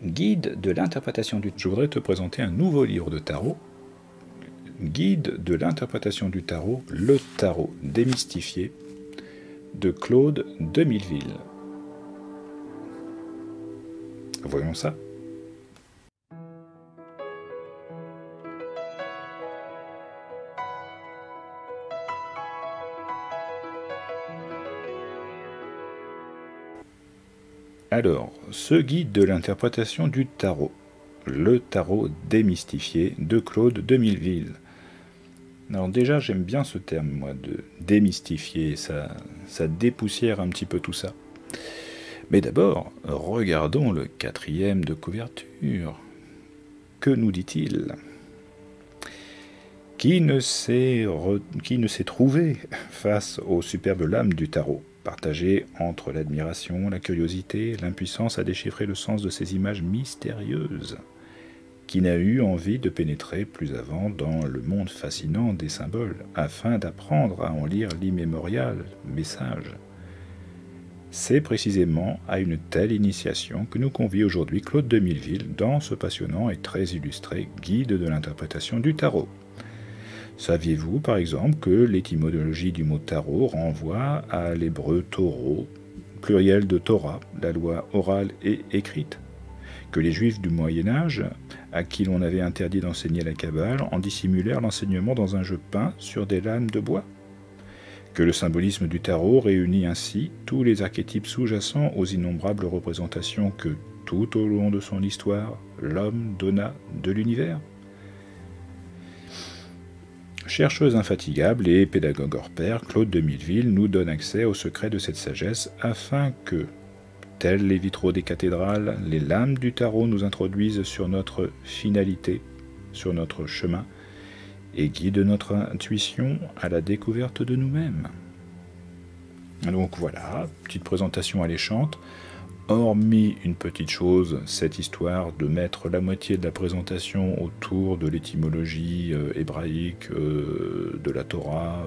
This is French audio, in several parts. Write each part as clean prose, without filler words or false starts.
Guide de l'interprétation du... Je voudrais te présenter un nouveau livre de tarot. Guide de l'interprétation du tarot, le tarot démystifié, de Claude Demilleville. Voyons ça. Alors, ce guide de l'interprétation du tarot, le tarot démystifié de Claude Demilleville. Alors déjà, j'aime bien ce terme, moi, de démystifier, ça dépoussière un petit peu tout ça. Mais d'abord, regardons le 4e de couverture. Que nous dit-il ? Qui ne s'est trouvé face aux superbes lames du tarot, partagées entre l'admiration, la curiosité, l'impuissance à déchiffrer le sens de ces images mystérieuses ? Qui n'a eu envie de pénétrer plus avant dans le monde fascinant des symboles, afin d'apprendre à en lire l'immémorial message ? C'est précisément à une telle initiation que nous convie aujourd'hui Claude Demilleville dans ce passionnant et très illustré guide de l'interprétation du tarot. Saviez-vous par exemple que l'étymologie du mot tarot renvoie à l'hébreu taureau, pluriel de Torah, la loi orale et écrite ? Que les Juifs du Moyen-Âge, à qui l'on avait interdit d'enseigner la Kabbale, en dissimulèrent l'enseignement dans un jeu peint sur des lames de bois ? Que le symbolisme du tarot réunit ainsi tous les archétypes sous-jacents aux innombrables représentations que, tout au long de son histoire, l'homme donna de l'univers ? Chercheuse infatigable et pédagogue hors pair, Claude Demilleville nous donne accès aux secrets de cette sagesse afin que, tels les vitraux des cathédrales, les lames du tarot nous introduisent sur notre finalité, sur notre chemin, et guident notre intuition à la découverte de nous-mêmes. Donc voilà, petite présentation alléchante. Hormis une petite chose, cette histoire de mettre la moitié de la présentation autour de l'étymologie hébraïque, de la Torah.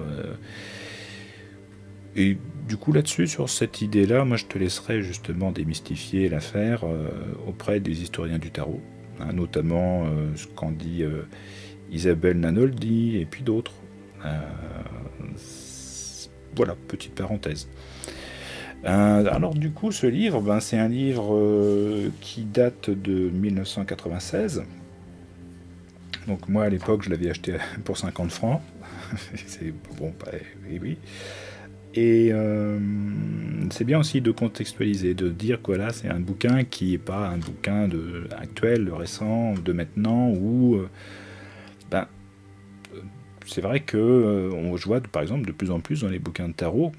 Et du coup là-dessus, sur cette idée-là, moi je te laisserai justement démystifier l'affaire auprès des historiens du tarot, hein, notamment ce qu'en dit Isabelle Nanoldi et puis d'autres. Voilà, petite parenthèse. Alors du coup, ce livre, c'est un livre qui date de 1996. Donc moi, à l'époque, je l'avais acheté pour 50 francs. C'est bon, oui. Et c'est bien aussi de contextualiser, de dire que là, c'est un bouquin qui n'est pas un bouquin actuel, récent, de maintenant, où... c'est vrai que je vois par exemple de plus en plus dans les bouquins de tarot,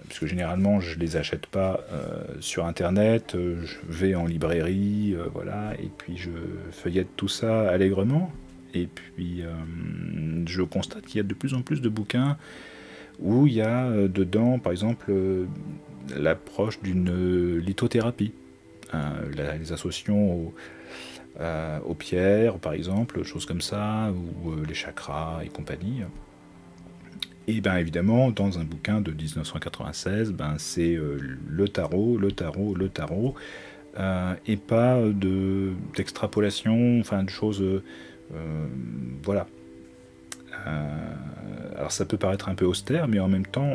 puisque généralement je les achète pas sur internet, je vais en librairie, voilà, et puis je feuillette tout ça allègrement, et puis je constate qu'il y a de plus en plus de bouquins où il y a dedans par exemple l'approche d'une lithothérapie, les associations aux pierres, par exemple, choses comme ça, ou les chakras et compagnie. Et bien évidemment, dans un bouquin de 1996, c'est le tarot, et pas d'extrapolation, enfin de choses... voilà. Alors ça peut paraître un peu austère, mais en même temps,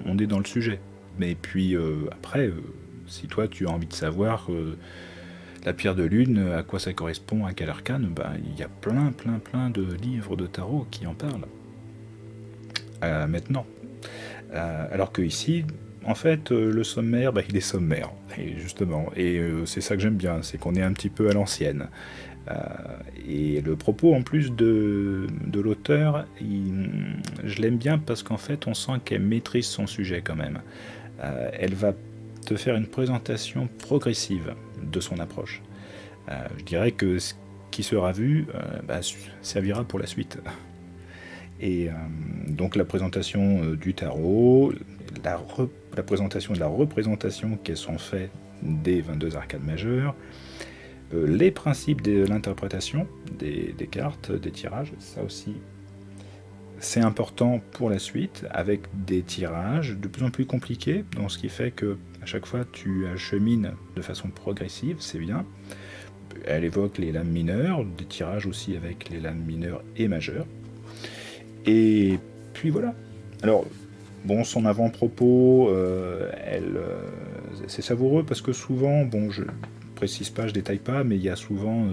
on est dans le sujet. Mais puis après, si toi tu as envie de savoir... la pierre de lune, à quoi ça correspond, à quel arcane, il y a plein de livres de tarot qui en parlent. Maintenant. Alors que ici, en fait, le sommaire, il est sommaire, et justement. Et c'est ça que j'aime bien, c'est qu'on est un petit peu à l'ancienne. Et le propos, en plus de l'auteur, je l'aime bien parce qu'en fait, on sent qu'elle maîtrise son sujet quand même. Elle va te faire une présentation progressive de son approche. Je dirais que ce qui sera vu servira pour la suite. Et donc la présentation du tarot, la présentation de la représentation qu'elles sont faites des 22 arcanes majeures, les principes de l'interprétation des cartes, des tirages, ça aussi c'est important pour la suite, avec des tirages de plus en plus compliqués, donc ce qui fait que À chaque fois, tu achemines de façon progressive, c'est bien. Elle évoque les lames mineures, des tirages aussi avec les lames mineures et majeures. Et puis voilà. Alors, bon, son avant-propos, c'est savoureux parce que souvent, bon, je précise pas, je détaille pas, mais il y a souvent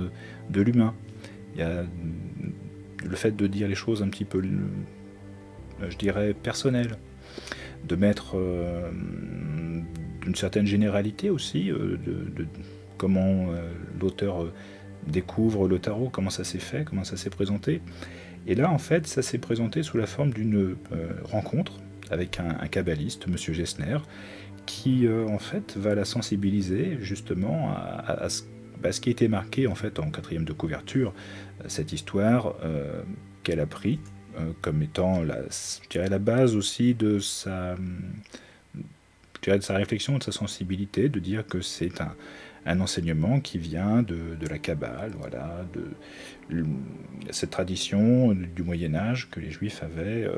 de l'humain. Il y a le fait de dire les choses un petit peu, je dirais, personnelles, de mettre une certaine généralité aussi, de comment l'auteur découvre le tarot, comment ça s'est fait, comment ça s'est présenté. Et là, en fait, ça s'est présenté sous la forme d'une rencontre avec un kabbaliste, Monsieur Gessner, qui en fait va la sensibiliser justement à ce qui était marqué en fait en quatrième de couverture, cette histoire qu'elle a pris comme étant je dirais la base aussi de de sa réflexion, de sa sensibilité, de dire que c'est un enseignement qui vient de la Kabbale, voilà, de cette tradition du Moyen-Âge que les Juifs avaient,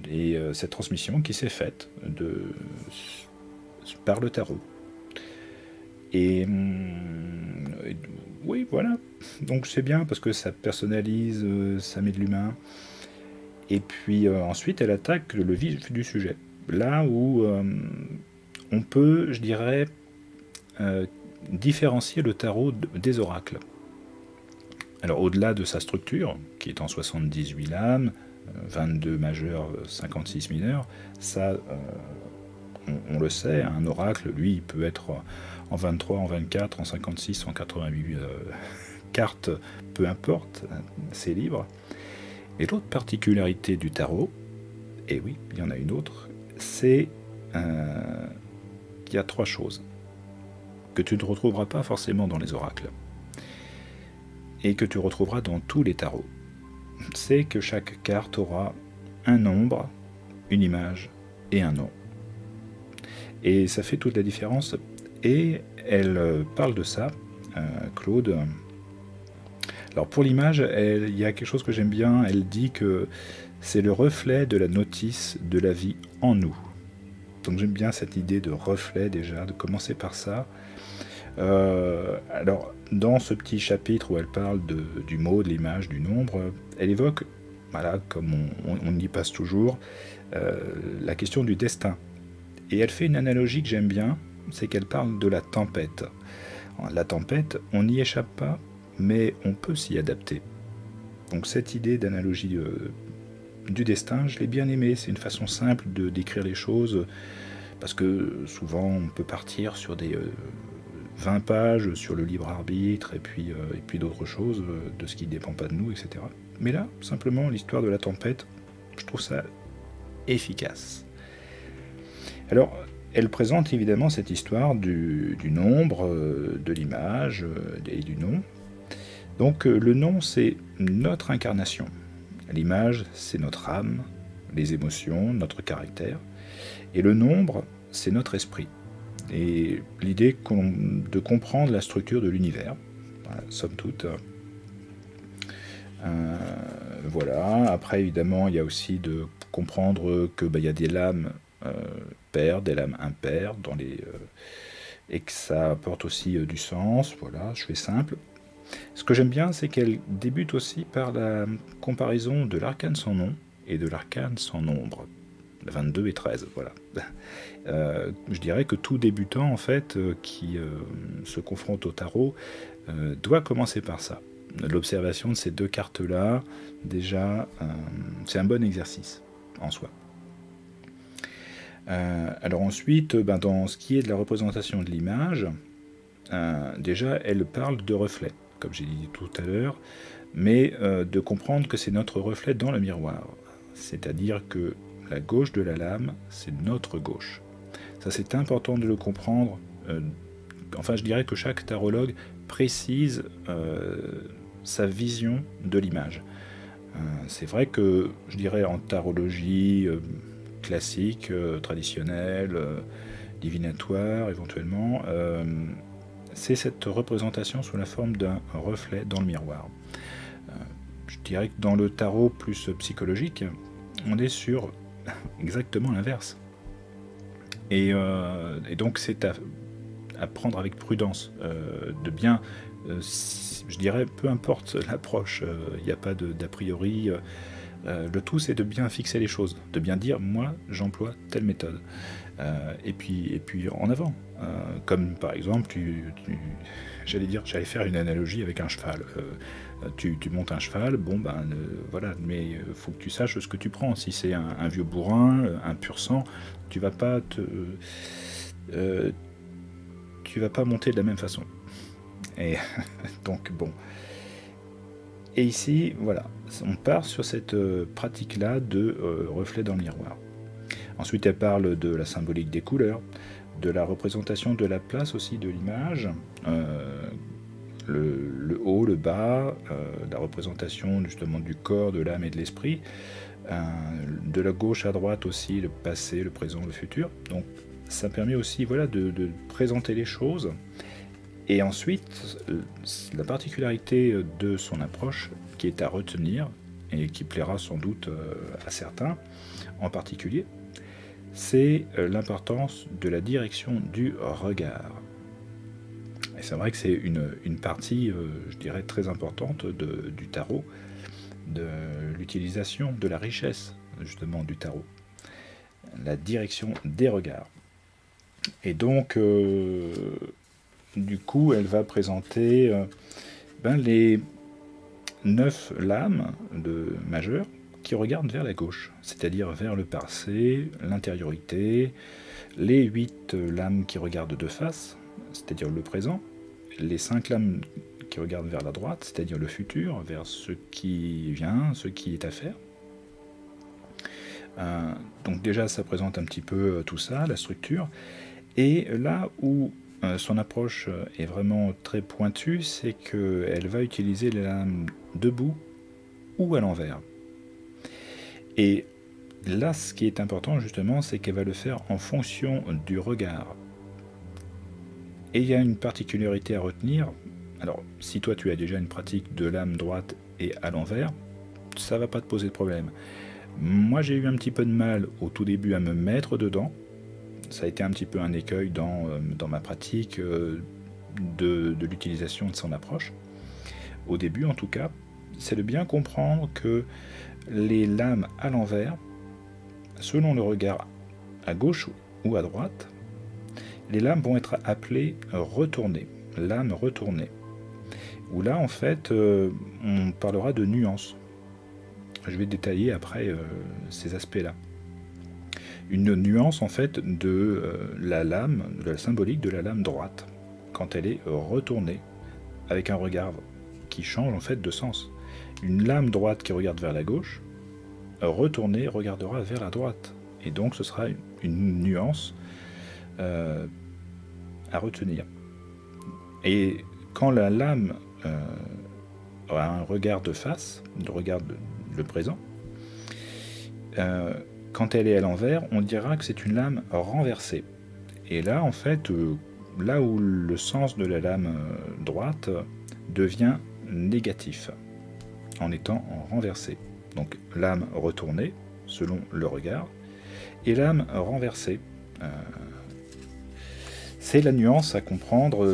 et cette transmission qui s'est faite par le tarot. Et oui, voilà. Donc c'est bien parce que ça personnalise, ça met de l'humain. Et puis ensuite, elle attaque le vif du sujet. Là où on peut, je dirais, différencier le tarot des oracles. Alors au-delà de sa structure, qui est en 78 lames, 22 majeurs, 56 mineurs, ça, on le sait, un oracle, lui, il peut être en 23, en 24, en 56, en 88 cartes, peu importe, c'est libre. Et l'autre particularité du tarot, et oui, il y en a une autre, c'est qu'il y a 3 choses que tu ne retrouveras pas forcément dans les oracles et que tu retrouveras dans tous les tarots. C'est que chaque carte aura un nombre, une image et un nom. Et ça fait toute la différence. Et elle parle de ça, Claude. Alors pour l'image, il y a quelque chose que j'aime bien. Elle dit que c'est le reflet de la notice de la vie en nous. Donc j'aime bien cette idée de reflet déjà, de commencer par ça. Alors dans ce petit chapitre où elle parle du mot, de l'image, du nombre, elle évoque, voilà, comme on y passe toujours, la question du destin. Et elle fait une analogie que j'aime bien, c'est qu'elle parle de la tempête. La tempête, on n'y échappe pas, mais on peut s'y adapter. Donc cette idée d'analogie du destin, je l'ai bien aimée. C'est une façon simple de décrire les choses, parce que souvent on peut partir sur des 20 pages sur le libre arbitre et puis d'autres choses, de ce qui ne dépend pas de nous, etc. Mais là, simplement, l'histoire de la tempête, je trouve ça efficace. Alors, elle présente évidemment cette histoire du nombre, de l'image et du nom. Donc le nom, c'est notre incarnation. L'image, c'est notre âme, les émotions, notre caractère. Et le nombre, c'est notre esprit. Et l'idée de comprendre la structure de l'univers, voilà, somme toute. Voilà. Après, évidemment, il y a aussi de comprendre que y a des lames paires, des lames impaires, et que ça apporte aussi du sens. Voilà, je fais simple. Ce que j'aime bien, c'est qu'elle débute aussi par la comparaison de l'arcane sans nom et de l'arcane sans nombre. 22 et 13, voilà. Je dirais que tout débutant, en fait, qui se confronte au tarot, doit commencer par ça. L'observation de ces 2 cartes-là, déjà, c'est un bon exercice en soi. Alors ensuite, dans ce qui est de la représentation de l'image, déjà, elle parle de reflet, comme j'ai dit tout à l'heure, mais de comprendre que c'est notre reflet dans le miroir. C'est-à-dire que la gauche de la lame, c'est notre gauche. Ça, c'est important de le comprendre. Enfin, je dirais que chaque tarologue précise sa vision de l'image. C'est vrai que, je dirais, en tarologie classique, traditionnelle, divinatoire, éventuellement, c'est cette représentation sous la forme d'un reflet dans le miroir. Je dirais que dans le tarot plus psychologique, on est sur exactement l'inverse. Et donc c'est à prendre avec prudence, de bien, je dirais, peu importe l'approche, il n'y a pas d'a priori. Le tout, c'est de bien fixer les choses, de bien dire, moi, j'emploie telle méthode. Et puis en avant. Comme par exemple, j'allais faire une analogie avec un cheval. Tu montes un cheval, bon ben voilà, mais faut que tu saches ce que tu prends. Si c'est un vieux bourrin, un pur sang, tu vas pas euh, tu vas pas monter de la même façon. Et donc bon. Et ici, voilà, on part sur cette pratique-là de reflet dans le miroir. Ensuite, elle parle de la symbolique des couleurs, de la représentation de la place aussi de l'image, le haut, le bas, la représentation justement du corps, de l'âme et de l'esprit, de la gauche à droite aussi, le passé, le présent, le futur. Donc ça permet aussi voilà, de présenter les choses. Et ensuite, la particularité de son approche qui est à retenir, et qui plaira sans doute à certains en particulier, c'est l'importance de la direction du regard. Et c'est vrai que c'est une partie, je dirais, très importante du tarot, de l'utilisation de la richesse, justement, du tarot. La direction des regards. Et donc, du coup, elle va présenter les 9 lames majeures qui regardent vers la gauche, c'est-à-dire vers le passé, l'intériorité, les 8 lames qui regardent de face, c'est-à-dire le présent, les 5 lames qui regardent vers la droite, c'est-à-dire le futur, vers ce qui vient, ce qui est à faire. Donc déjà, ça présente un petit peu tout ça, la structure. Et là où son approche est vraiment très pointue, c'est qu'elle va utiliser les lames debout ou à l'envers. Et là, ce qui est important justement, c'est qu'elle va le faire en fonction du regard. Et il y a une particularité à retenir. Alors, si toi tu as déjà une pratique de lame droite et à l'envers, ça ne va pas te poser de problème. Moi, j'ai eu un petit peu de mal au tout début à me mettre dedans. Ça a été un petit peu un écueil dans ma pratique de l'utilisation de son approche. Au début, en tout cas, c'est de bien comprendre que les lames à l'envers, selon le regard à gauche ou à droite, les lames vont être appelées retournées, lames retournées. Où là, en fait, on parlera de nuances. Je vais détailler après ces aspects-là. Une nuance, en fait, de la lame, de la symbolique de la lame droite, quand elle est retournée, avec un regard qui change, en fait, de sens. Une lame droite qui regarde vers la gauche, retournée regardera vers la droite. Et donc, ce sera une nuance à retenir. Et quand la lame a un regard de face, regarde le présent, quand elle est à l'envers, on dira que c'est une lame renversée. Et là, en fait, là où le sens de la lame droite devient négatif, en étant renversé. Donc lame retournée, selon le regard, et lame renversée. C'est la nuance à comprendre,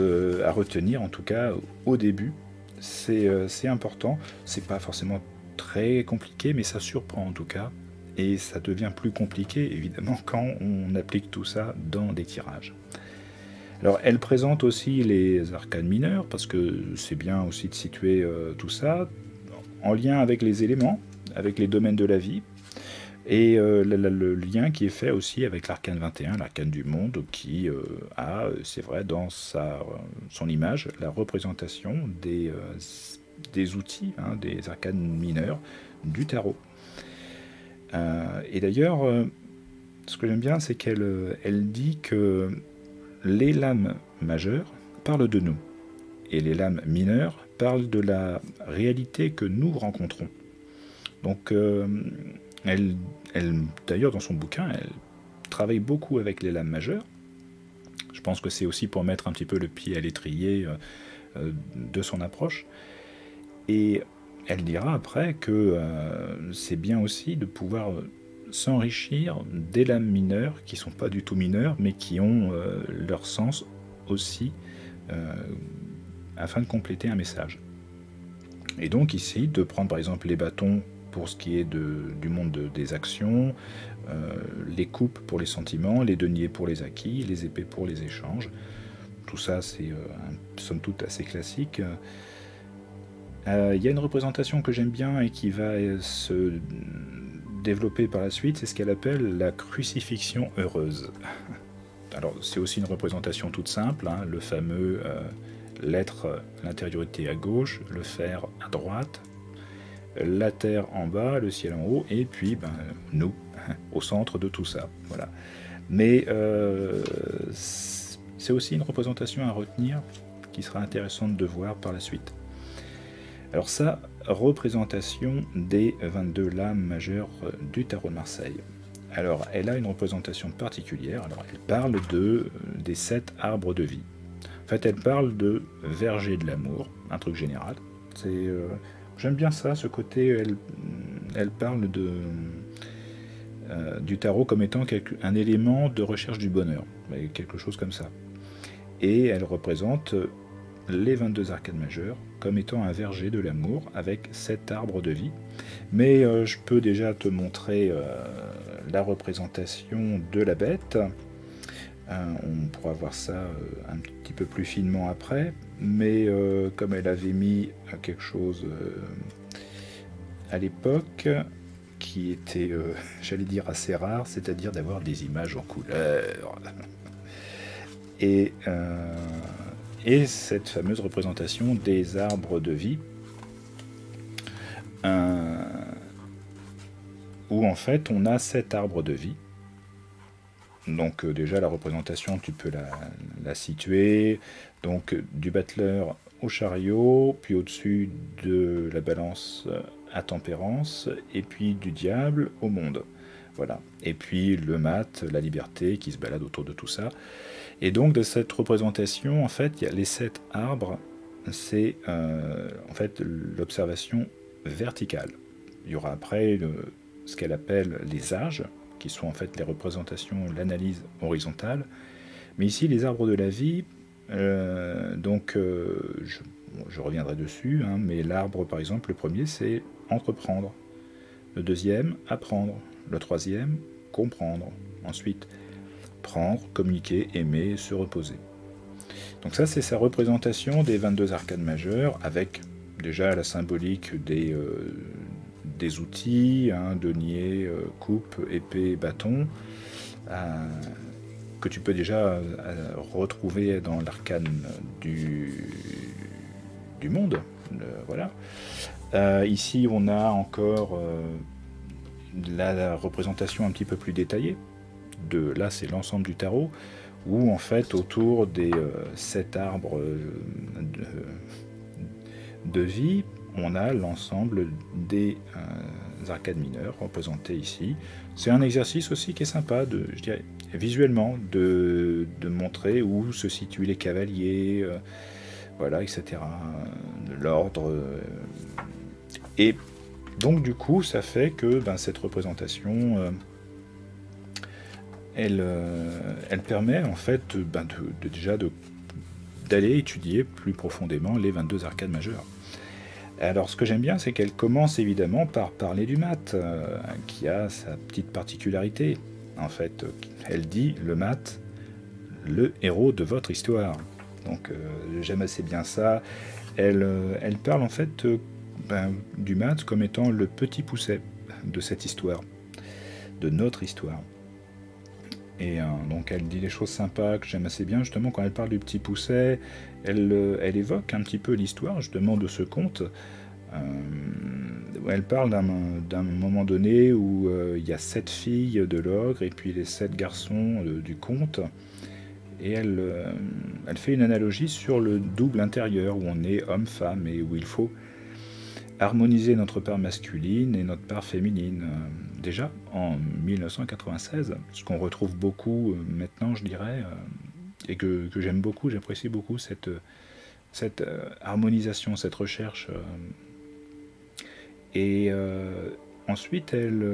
à retenir, en tout cas au début. C'est important, c'est pas forcément très compliqué, mais ça surprend en tout cas. Et ça devient plus compliqué, évidemment, quand on applique tout ça dans des tirages. Alors, elle présente aussi les arcanes mineures, parce que c'est bien aussi de situer tout ça en lien avec les éléments, avec les domaines de la vie, et le lien qui est fait aussi avec l'arcane 21, l'arcane du monde, qui a, c'est vrai, dans son image, la représentation des outils, des arcanes mineurs du tarot. Et d'ailleurs, ce que j'aime bien, c'est qu'elle dit que les lames majeures parlent de nous, et les lames mineures parlent de la réalité que nous rencontrons. Donc, d'ailleurs, dans son bouquin, elle travaille beaucoup avec les lames majeures. Je pense que c'est aussi pour mettre un petit peu le pied à l'étrier de son approche. Et elle dira après que c'est bien aussi de pouvoir s'enrichir des lames mineures, qui ne sont pas du tout mineures, mais qui ont leur sens aussi, afin de compléter un message. Et donc ici, de prendre par exemple les bâtons pour ce qui est du monde des actions, les coupes pour les sentiments, les deniers pour les acquis, les épées pour les échanges. Tout ça, c'est somme toute assez classique. Il y a une représentation que j'aime bien et qui va se développer par la suite, c'est ce qu'elle appelle la crucifixion heureuse. Alors c'est aussi une représentation toute simple, hein, le fameux l'être, l'intériorité à gauche, le fer à droite, la terre en bas, le ciel en haut, et puis nous, au centre de tout ça. Voilà. Mais c'est aussi une représentation à retenir qui sera intéressante de voir par la suite. Alors ça, représentation des 22 lames majeures du tarot de Marseille. Alors elle a une représentation particulière, alors elle parle des 7 arbres de vie. En fait elle parle de verger de l'amour, un truc général. J'aime bien ça, ce côté, elle parle du tarot comme étant un élément de recherche du bonheur, quelque chose comme ça. Et elle représente les 22 arcades majeures comme étant un verger de l'amour avec 7 arbres de vie. Mais je peux déjà te montrer la représentation de la bête. On pourra voir ça un petit peu plus finement après, mais comme elle avait mis quelque chose à l'époque qui était, j'allais dire, assez rare, c'est-à-dire d'avoir des images en couleur. Et cette fameuse représentation des arbres de vie, où en fait on a 7 arbres de vie. Donc déjà la représentation, tu peux la situer, donc du battleur au chariot, puis au-dessus de la balance à tempérance, et puis du diable au monde. Voilà. Et puis le mat, la liberté qui se balade autour de tout ça. Et donc de cette représentation, en fait, il y a les 7 arbres, c'est en fait l'observation verticale. Il y aura après ce qu'elle appelle les âges, qui sont en fait les représentations, l'analyse horizontale. Mais ici, les arbres de la vie, donc je reviendrai dessus, hein, mais l'arbre, par exemple, le premier, c'est entreprendre. Le deuxième, apprendre. Le troisième, comprendre. Ensuite, prendre, communiquer, aimer, se reposer. Donc ça, c'est sa représentation des 22 arcades majeures, avec déjà la symbolique des outils, hein, denier, coupe, épée, bâton, que tu peux déjà retrouver dans l'arcane du monde. Voilà. Ici, on a encore la représentation un petit peu plus détaillée. Là, c'est l'ensemble du tarot, où en fait, autour des 7 arbres de vie, on a l'ensemble des arcades mineures représentées ici. C'est un exercice aussi qui est sympa, je dirais, visuellement, de montrer où se situent les cavaliers, voilà, etc. L'ordre. Et donc, du coup, ça fait que cette représentation, elle permet en fait déjà d'aller étudier plus profondément les 22 arcades majeures. Alors ce que j'aime bien, c'est qu'elle commence évidemment par parler du mat, qui a sa petite particularité. En fait, elle dit le mat, le héros de votre histoire. Donc j'aime assez bien ça. Elle parle en fait du mat comme étant le petit pousset de cette histoire, de notre histoire. Et donc elle dit des choses sympas que j'aime assez bien, justement quand elle parle du petit pousset, elle évoque un petit peu l'histoire justement de ce conte. Elle parle d'un moment donné où il y a 7 filles de l'ogre et puis les 7 garçons du conte. Et elle fait une analogie sur le double intérieur où on est homme-femme et où il faut harmoniser notre part masculine et notre part féminine. Déjà en 1996, ce qu'on retrouve beaucoup maintenant, je dirais, et que j'aime beaucoup, j'apprécie beaucoup cette harmonisation, cette recherche. Et Ensuite, elle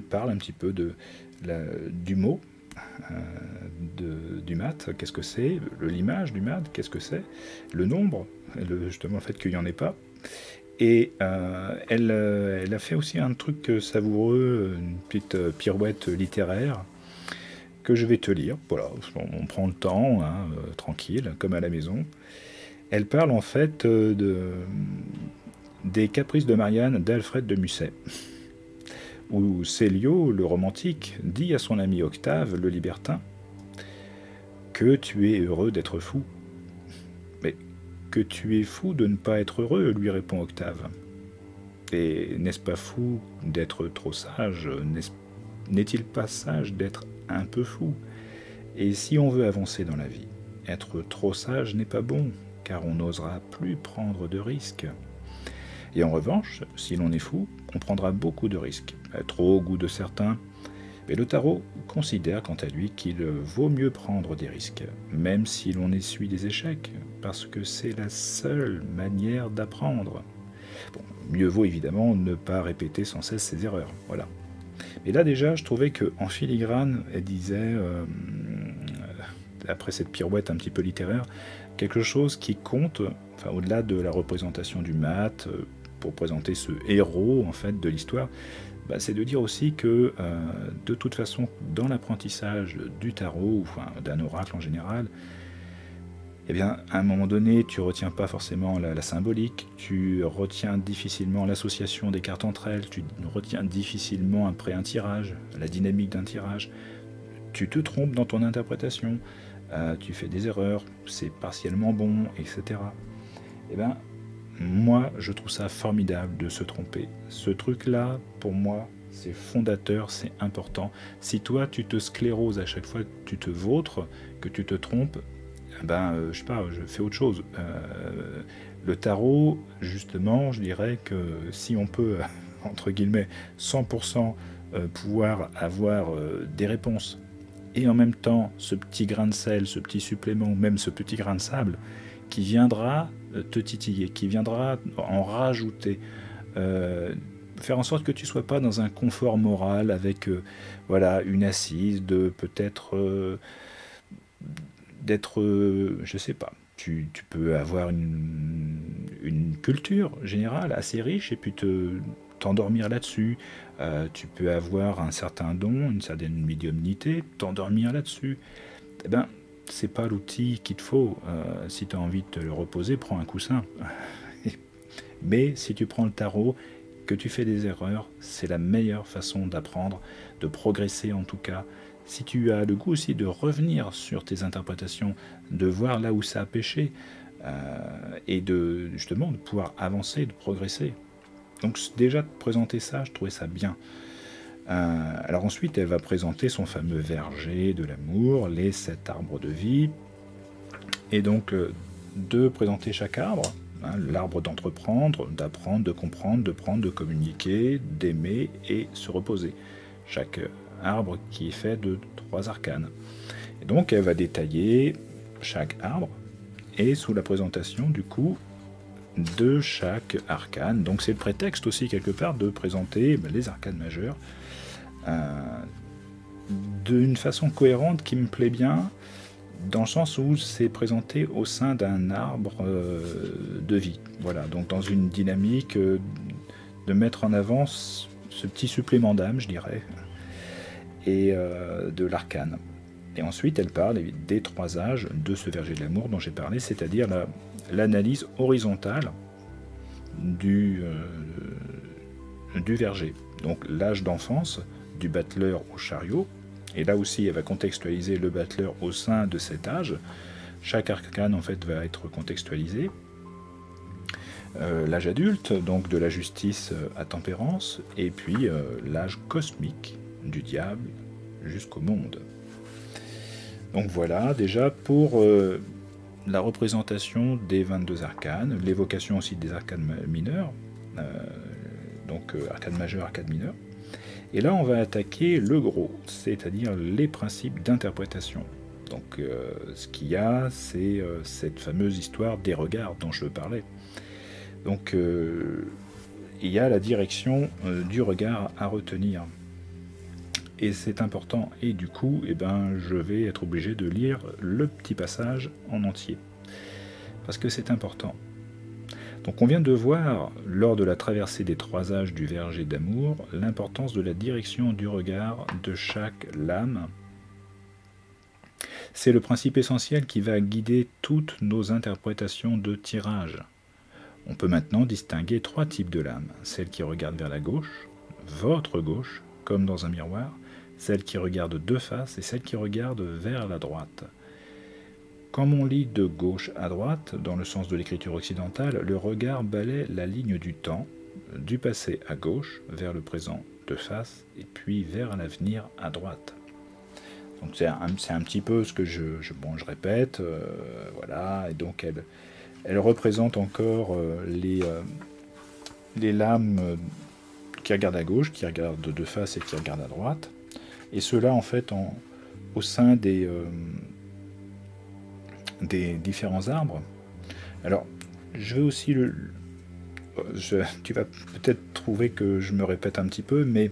parle un petit peu du mot, du mat, qu'est-ce que c'est, l'image du mat, qu'est-ce que c'est, le nombre, justement le fait qu'il n'y en ait pas. Et elle a fait aussi un truc savoureux, une petite pirouette littéraire que je vais te lire. Voilà, on prend le temps, hein, tranquille, comme à la maison. Elle parle en fait des caprices de Marianne d'Alfred de Musset, où Célio, le romantique, dit à son ami Octave, le libertin, que tu es heureux d'être fou. Mais que tu es fou de ne pas être heureux, lui répond Octave. Et n'est-ce pas fou d'être trop sage? N'est-il pas sage d'être un peu fou? Et si on veut avancer dans la vie, être trop sage n'est pas bon, car on n'osera plus prendre de risques. Et en revanche, si l'on est fou, on prendra beaucoup de risques, trop au goût de certains. Mais le tarot considère quant à lui qu'il vaut mieux prendre des risques, même si l'on essuie des échecs, parce que c'est la seule manière d'apprendre. Bon, mieux vaut évidemment ne pas répéter sans cesse ses erreurs, voilà. Mais là déjà, je trouvais qu'en filigrane, elle disait, après cette pirouette un petit peu littéraire, quelque chose qui compte, enfin au-delà de la représentation du mat, pour présenter ce héros en fait de l'histoire, bah, c'est de dire aussi que de toute façon, dans l'apprentissage du tarot, enfin d'un oracle en général, eh bien, à un moment donné, tu retiens pas forcément la symbolique, tu retiens difficilement l'association des cartes entre elles, tu retiens difficilement après un tirage, la dynamique d'un tirage, tu te trompes dans ton interprétation, tu fais des erreurs, c'est partiellement bon, etc. Eh bien, moi, je trouve ça formidable de se tromper. Ce truc-là, pour moi, c'est fondateur, c'est important. Si toi, tu te scléroses à chaque fois que tu te vautres, que tu te trompes, je sais pas, je fais autre chose. Le tarot, justement, je dirais que si on peut, entre guillemets, 100% pouvoir avoir des réponses, et en même temps, ce petit grain de sel, ce petit supplément, ou même ce petit grain de sable, qui viendra te titiller, qui viendra en rajouter, faire en sorte que tu ne sois pas dans un confort moral avec voilà, une assise de peut-être d'être, je sais pas, tu peux avoir une culture générale assez riche et puis t'endormir là-dessus. Tu peux avoir un certain don, une certaine médiumnité, t'endormir là-dessus. Eh ben, c'est pas l'outil qu'il te faut. Si tu as envie de te le reposer, prends un coussin. Mais si tu prends le tarot, que tu fais des erreurs, c'est la meilleure façon d'apprendre, de progresser en tout cas. Si tu as le goût aussi de revenir sur tes interprétations, de voir là où ça a péché, et de justement de pouvoir avancer, de progresser. Donc déjà de présenter ça, je trouvais ça bien. Alors ensuite, elle va présenter son fameux verger de l'amour, les 7 arbres de vie, et donc de présenter chaque arbre, hein, l'arbre d'entreprendre, d'apprendre, de comprendre, de prendre, de communiquer, d'aimer et se reposer. Chaque arbre qui est fait de 3 arcanes. Et donc elle va détailler chaque arbre, et sous la présentation du coup de chaque arcane. Donc c'est le prétexte aussi quelque part de présenter les arcanes majeures d'une façon cohérente qui me plaît bien, dans le sens où c'est présenté au sein d'un arbre de vie. Voilà, donc dans une dynamique de mettre en avant ce petit supplément d'âme, je dirais, et de l'arcane. Et ensuite, elle parle des 3 âges de ce verger de l'amour dont j'ai parlé, c'est-à-dire l'analyse horizontale du verger. Donc l'âge d'enfance, du battleur au chariot, et là aussi elle va contextualiser le battleur au sein de cet âge. Chaque arcane en fait va être contextualisé. L'âge adulte, donc de la justice à tempérance, et puis l'âge cosmique, du diable jusqu'au monde. Donc voilà, déjà pour la représentation des 22 arcanes, l'évocation aussi des arcanes mineurs, donc arcanes majeures, arcanes mineures. Et là, on va attaquer le gros, c'est-à-dire les principes d'interprétation. Donc ce qu'il y a, c'est cette fameuse histoire des regards dont je parlais. Donc il y a la direction du regard à retenir. Et c'est important, et du coup, eh ben, je vais être obligé de lire le petit passage en entier. Parce que c'est important. Donc on vient de voir, lors de la traversée des 3 âges du verger d'amour, l'importance de la direction du regard de chaque lame. C'est le principe essentiel qui va guider toutes nos interprétations de tirage. On peut maintenant distinguer 3 types de lames. Celle qui regarde vers la gauche, votre gauche, comme dans un miroir, celle qui regarde de face et celle qui regarde vers la droite. Comme on lit de gauche à droite, dans le sens de l'écriture occidentale, le regard balaie la ligne du temps, du passé à gauche, vers le présent de face, et puis vers l'avenir à droite. Donc c'est un petit peu ce que je répète, voilà, et donc elle représente encore les lames qui regardent à gauche, qui regardent de face et qui regardent à droite. Et cela en fait au sein des différents arbres. Alors, je vais aussi tu vas peut-être trouver que je me répète un petit peu, mais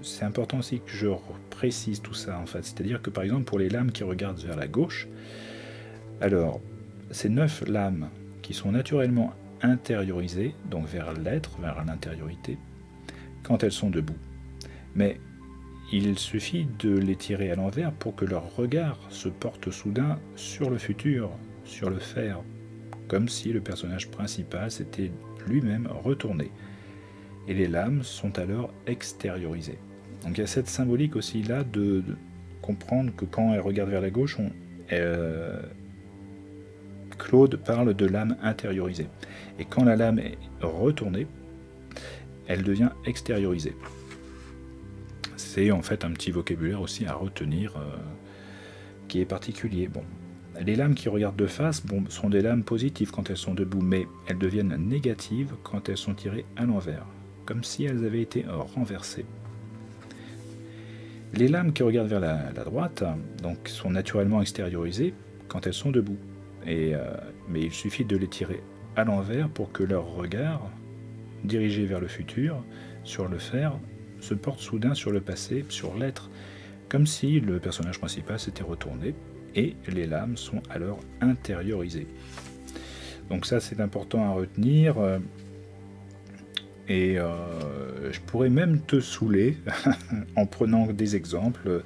c'est important aussi que je précise tout ça en fait. C'est-à-dire que par exemple pour les lames qui regardent vers la gauche, alors ces 9 lames qui sont naturellement intériorisées, donc vers l'être, vers l'intériorité, quand elles sont debout. Mais il suffit de les tirer à l'envers pour que leur regard se porte soudain sur le futur, sur le faire, comme si le personnage principal s'était lui-même retourné. Et les lames sont alors extériorisées. Donc il y a cette symbolique aussi là de comprendre que quand elle regarde vers la gauche, Claude parle de lame intériorisée. Et quand la lame est retournée, elle devient extériorisée. C'est en fait un petit vocabulaire aussi à retenir qui est particulier. Bon, les lames qui regardent de face sont des lames positives quand elles sont debout, mais elles deviennent négatives quand elles sont tirées à l'envers, comme si elles avaient été renversées. Les lames qui regardent vers la droite donc, sont naturellement extériorisées quand elles sont debout, mais il suffit de les tirer à l'envers pour que leur regard, dirigé vers le futur, sur le faire, se porte soudain sur le passé, sur l'être, comme si le personnage principal s'était retourné, et les lames sont alors intériorisées. Donc ça c'est important à retenir, et je pourrais même te saouler en prenant des exemples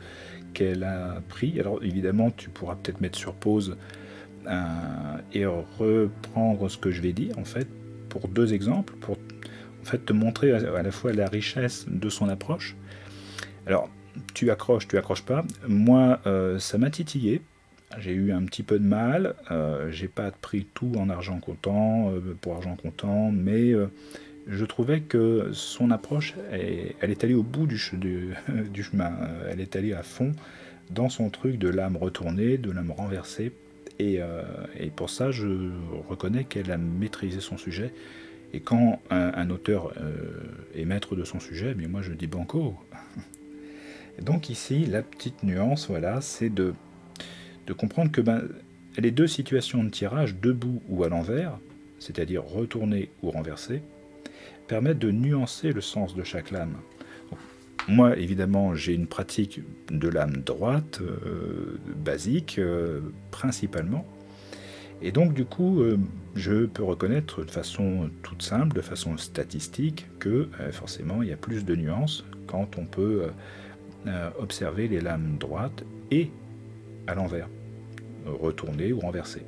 qu'elle a pris. Alors évidemment tu pourras peut-être mettre sur pause et reprendre ce que je vais dire en fait, pour 2 exemples, pour en fait te montrer à la fois la richesse de son approche. Alors tu accroches pas. Moi ça m'a titillé, j'ai eu un petit peu de mal, j'ai pas pris tout en argent comptant, pour argent comptant, mais je trouvais que son approche, elle est allée au bout du chemin, elle est allée à fond dans son truc de l'âme retournée, de l'âme renversée, et pour ça je reconnais qu'elle a maîtrisé son sujet. Et quand un auteur est maître de son sujet, mais moi je dis banco. Et donc ici, la petite nuance, voilà, c'est de comprendre que les 2 situations de tirage, debout ou à l'envers, c'est-à-dire retourné ou renversé, permettent de nuancer le sens de chaque lame. Donc, moi, évidemment, j'ai une pratique de lame droite, basique, principalement. Et donc du coup, je peux reconnaître de façon toute simple, de façon statistique, que forcément il y a plus de nuances quand on peut observer les lames droites et à l'envers, retournées ou renversées.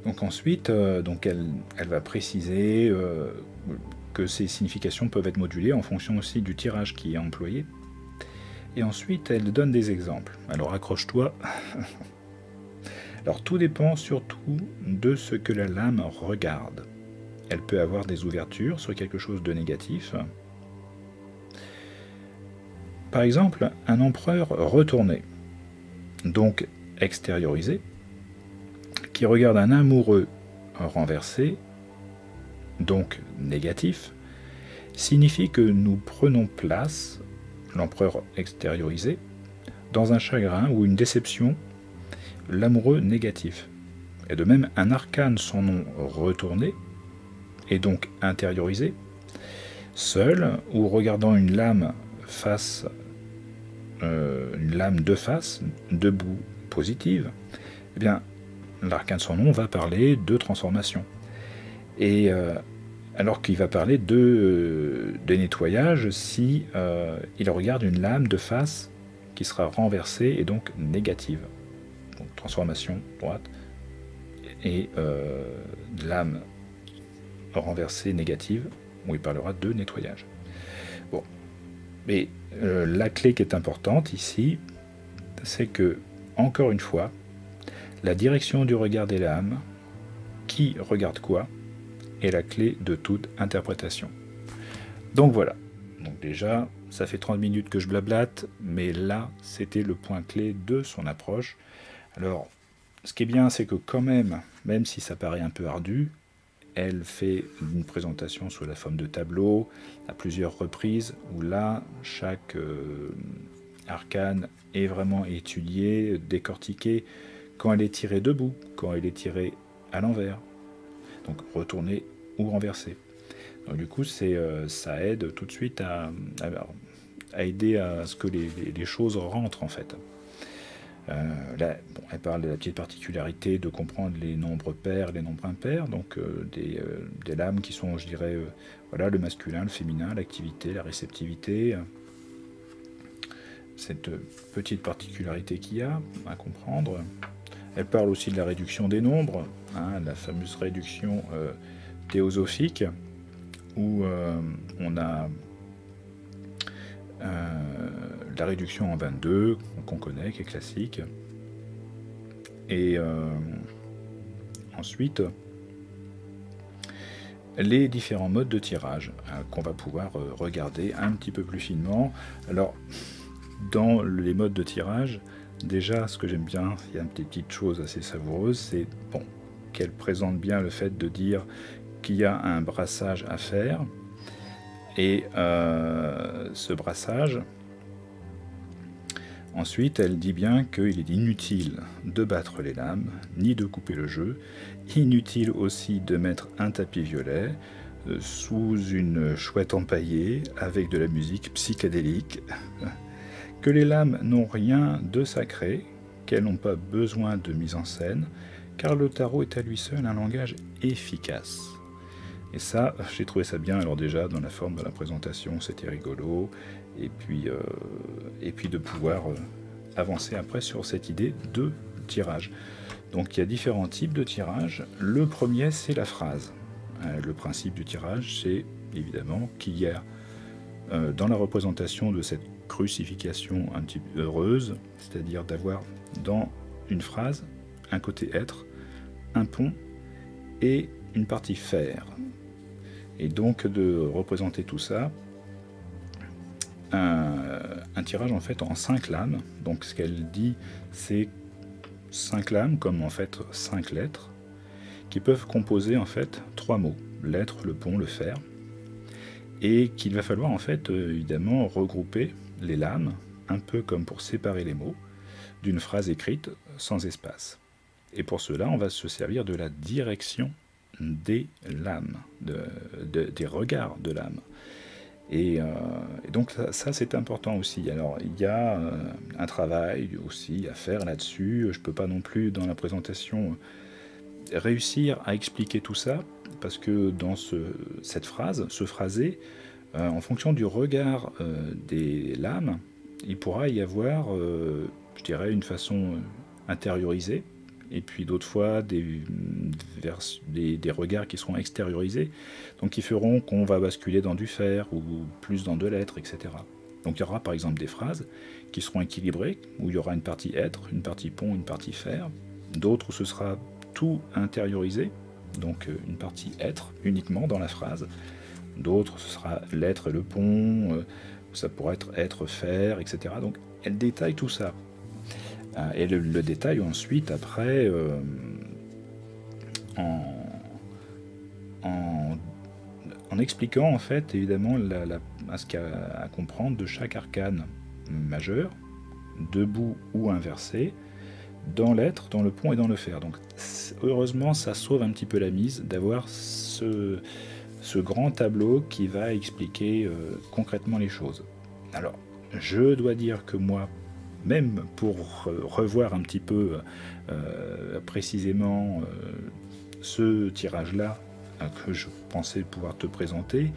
Donc ensuite, elle va préciser que ces significations peuvent être modulées en fonction aussi du tirage qui est employé. Et ensuite, elle donne des exemples. Alors accroche-toi. Alors tout dépend surtout de ce que la lame regarde. Elle peut avoir des ouvertures sur quelque chose de négatif. Par exemple, un empereur retourné, donc extériorisé, qui regarde un amoureux renversé, donc négatif, signifie que nous prenons place, l'empereur extériorisé, dans un chagrin ou une déception, l'amoureux négatif. Et de même, un arcane sans nom retourné et donc intériorisé, seul, ou regardant une lame de face, debout, positive, eh bien, l'arcane sans nom va parler de transformation. Et alors qu'il va parler de nettoyage si il regarde une lame de face qui sera renversée et donc négative. Donc transformation droite et lame renversée négative, où il parlera de nettoyage. Bon, mais la clé qui est importante ici, c'est que, encore une fois, la direction du regard des lames, qui regarde quoi, est la clé de toute interprétation. Donc voilà. Donc déjà, ça fait 30 minutes que je blablate, mais là, c'était le point clé de son approche. Alors, ce qui est bien, c'est que quand même si ça paraît un peu ardu, elle fait une présentation sous la forme de tableau à plusieurs reprises, où là, chaque arcane est vraiment étudié, décortiqué, quand elle est tirée debout, quand elle est tirée à l'envers, donc retournée ou renversée. Donc du coup, ça aide tout de suite à aider à ce que les choses rentrent en fait. Là, bon, elle parle de la petite particularité de comprendre les nombres pairs, les nombres impairs, donc des lames qui sont, je dirais, voilà, le masculin, le féminin, l'activité, la réceptivité, cette petite particularité qu'il y a à comprendre. Elle parle aussi de la réduction des nombres, hein, la fameuse réduction théosophique, où on a la réduction en 22, qu'on connaît, qui est classique. Et ensuite, les différents modes de tirage qu'on va pouvoir regarder un petit peu plus finement. Alors, dans les modes de tirage, déjà, ce que j'aime bien, il y a une petite chose assez savoureuse, c'est bon, qu'elle présente bien le fait de dire qu'il y a un brassage à faire. Et ce brassage, ensuite, elle dit bien qu'il est inutile de battre les lames, ni de couper le jeu, inutile aussi de mettre un tapis violet sous une chouette empaillée avec de la musique psychédélique, que les lames n'ont rien de sacré, qu'elles n'ont pas besoin de mise en scène, car le tarot est à lui seul un langage efficace. Et ça, j'ai trouvé ça bien. Alors déjà, dans la forme de la présentation, c'était rigolo. Et puis de pouvoir avancer après sur cette idée de tirage. Donc il y a différents types de tirage. Le premier, c'est la phrase. Le principe du tirage, c'est évidemment qu'il y a dans la représentation de cette crucifixion un petit peu heureuse, c'est-à-dire d'avoir dans une phrase un côté être, un pont et une partie faire. Et donc de représenter tout ça, un tirage en fait en 5 lames. Donc ce qu'elle dit, c'est 5 lames, comme en fait 5 lettres, qui peuvent composer en fait 3 mots, l'être, le pont, le faire, et qu'il va falloir en fait évidemment regrouper les lames, un peu comme pour séparer les mots, d'une phrase écrite sans espace. Et pour cela, on va se servir de la direction des lames, des regards de l'âme. Et donc ça c'est important aussi. Alors il y a un travail aussi à faire là-dessus. Je ne peux pas non plus dans la présentation réussir à expliquer tout ça, parce que dans cette phrase, ce phrasé, en fonction du regard des lames, il pourra y avoir, je dirais, une façon intériorisée, et puis d'autres fois des regards qui seront extériorisés, donc qui feront qu'on va basculer dans du faire ou plus dans de l'être, etc. Donc il y aura par exemple des phrases qui seront équilibrées, où il y aura une partie être, une partie pont, une partie faire, d'autres où ce sera tout intériorisé, donc une partie être uniquement dans la phrase, d'autres ce sera l'être et le pont, ça pourrait être faire, etc. Donc elle détaille tout ça. Et le détail ensuite, après, en expliquant en fait évidemment ce qu'il y a à comprendre de chaque arcane majeur, debout ou inversé, dans l'être, dans le pont et dans le faire. Donc heureusement, ça sauve un petit peu la mise d'avoir ce grand tableau qui va expliquer concrètement les choses. Alors, je dois dire que moi, même pour revoir un petit peu précisément ce tirage-là que je pensais pouvoir te présenter,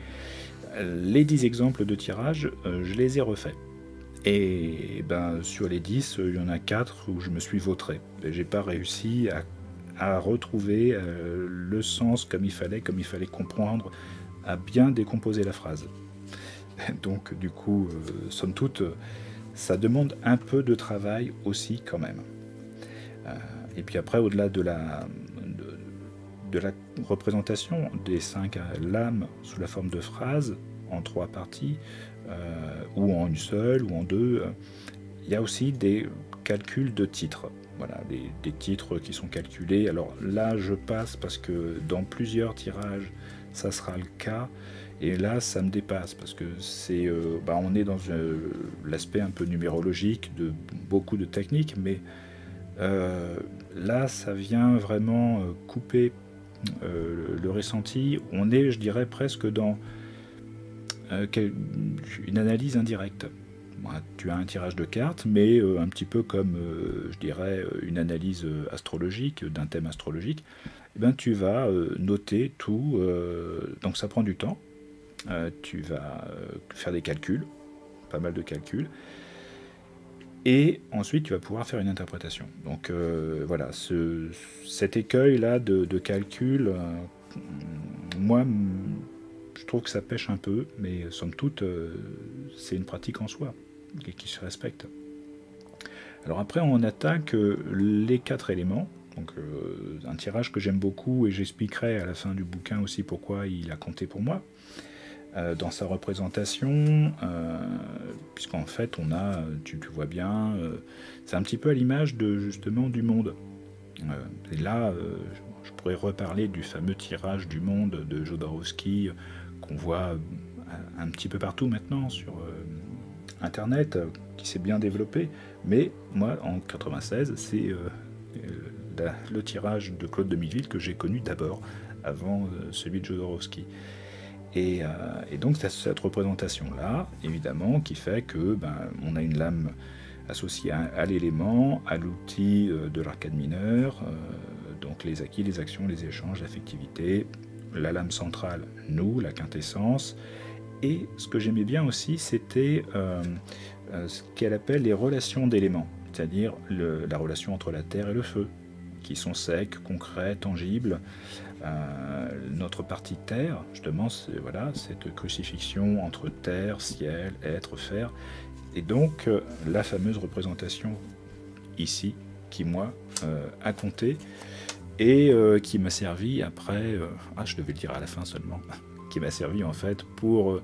les 10 exemples de tirage, je les ai refaits. Et ben, sur les 10, il y en a 4 où je me suis vautré. J'ai pas réussi à retrouver le sens comme il fallait comprendre, à bien décomposer la phrase. Donc du coup, somme toute, ça demande un peu de travail aussi quand même. Et puis après, au-delà de la représentation des 5 lames sous la forme de phrases, en 3 parties, ou en une seule, ou en 2, il y a aussi des calculs de titres. Voilà, des titres qui sont calculés. Alors là, je passe parce que dans plusieurs tirages, ça sera le cas. Et là, ça me dépasse parce que c'est, on est dans l'aspect un peu numérologique de beaucoup de techniques, mais là, ça vient vraiment couper le ressenti. On est, je dirais, presque dans une analyse indirecte. Tu as un tirage de cartes, mais un petit peu comme, je dirais, une analyse astrologique, d'un thème astrologique, eh ben, tu vas noter tout, donc ça prend du temps, tu vas faire des calculs, pas mal de calculs, et ensuite tu vas pouvoir faire une interprétation. Donc voilà, cet écueil-là de calcul, moi, je trouve que ça pêche un peu, mais somme toute, c'est une pratique en soi et qui se respecte. Alors après, on attaque les 4 éléments. Donc un tirage que j'aime beaucoup, et j'expliquerai à la fin du bouquin aussi pourquoi il a compté pour moi dans sa représentation, puisqu'en fait on a, tu vois bien, c'est un petit peu à l'image de justement du monde. Et là, je pourrais reparler du fameux tirage du monde de Jodorowsky qu'on voit un petit peu partout maintenant sur Internet, qui s'est bien développé. Mais moi, en 96, c'est le tirage de Claude de Milleville que j'ai connu d'abord, avant celui de Jodorowsky. Et donc cette représentation-là, évidemment, qui fait que on a une lame associée à l'élément, à l'outil de l'arcade mineur, donc les acquis, les actions, les échanges, l'affectivité, la lame centrale, nous, la quintessence. Et ce que j'aimais bien aussi, c'était ce qu'elle appelle les relations d'éléments, c'est-à-dire la relation entre la terre et le feu, qui sont secs, concrets, tangibles. Notre partie terre, justement, c'est voilà, cette crucifixion entre terre, ciel, être, faire. Et donc, la fameuse représentation ici, qui moi a compté, et qui m'a servi après, je devais le dire à la fin seulement, qui m'a servi en fait pour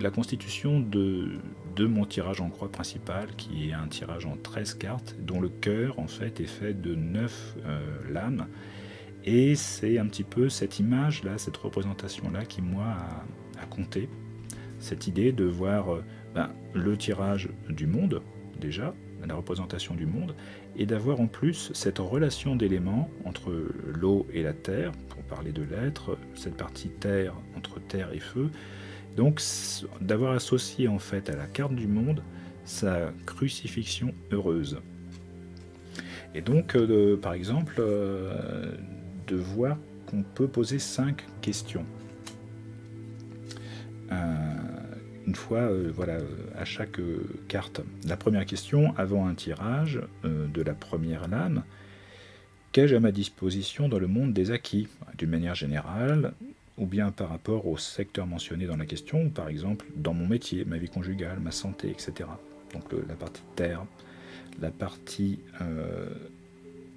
la constitution de mon tirage en croix principal, qui est un tirage en 13 cartes, dont le cœur en fait est fait de 9 lames. Et c'est un petit peu cette image-là, cette représentation-là qui, moi, a compté. Cette idée de voir le tirage du monde, déjà, la représentation du monde, et d'avoir en plus cette relation d'éléments entre l'eau et la terre, pour parler de l'être, cette partie terre entre terre et feu. Donc, d'avoir associé en fait à la carte du monde sa crucifixion heureuse. Et donc, par exemple, de voir qu'on peut poser 5 questions. Une fois, à chaque carte. La première question, avant un tirage de la première lame, qu'ai-je à ma disposition dans le monde des acquis, d'une manière générale, ou bien par rapport au secteur mentionné dans la question, ou par exemple dans mon métier, ma vie conjugale, ma santé, etc. Donc la partie terre, la partie